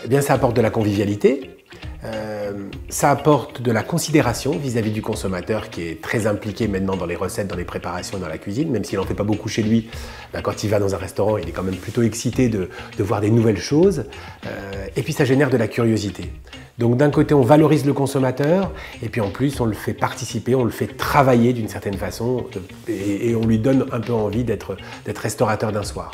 Eh bien, ça apporte de la convivialité, ça apporte de la considération vis-à-vis du consommateur qui est très impliqué maintenant dans les recettes, dans les préparations, dans la cuisine, même s'il n'en fait pas beaucoup chez lui. Ben, quand il va dans un restaurant, il est quand même plutôt excité de voir des nouvelles choses. Et puis ça génère de la curiosité. Donc d'un côté, on valorise le consommateur, et puis en plus, on le fait participer, on le fait travailler d'une certaine façon, et on lui donne un peu envie d'être restaurateur d'un soir.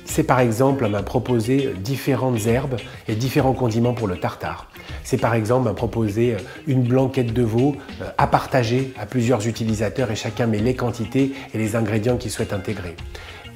C'est par exemple m'a proposer différentes herbes et différents condiments pour le tartare. C'est par exemple m'a proposer une blanquette de veau à partager à plusieurs utilisateurs et chacun met les quantités et les ingrédients qu'il souhaite intégrer.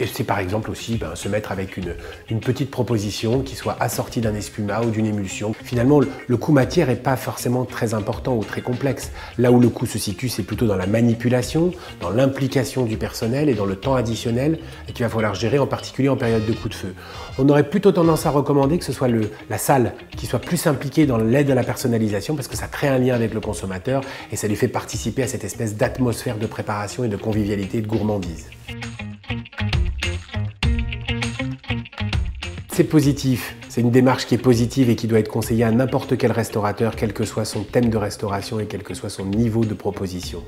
Et c'est par exemple aussi se mettre avec une petite proposition qui soit assortie d'un espuma ou d'une émulsion. Finalement, le coût matière n'est pas forcément très important ou très complexe. Là où le coût se situe, c'est plutôt dans la manipulation, dans l'implication du personnel et dans le temps additionnel qu'il va falloir gérer, en particulier en période de coup de feu. On aurait plutôt tendance à recommander que ce soit la salle qui soit plus impliquée dans l'aide à la personnalisation parce que ça crée un lien avec le consommateur et ça lui fait participer à cette espèce d'atmosphère de préparation et de convivialité et de gourmandise. C'est positif, c'est une démarche qui est positive et qui doit être conseillée à n'importe quel restaurateur, quel que soit son thème de restauration et quel que soit son niveau de proposition.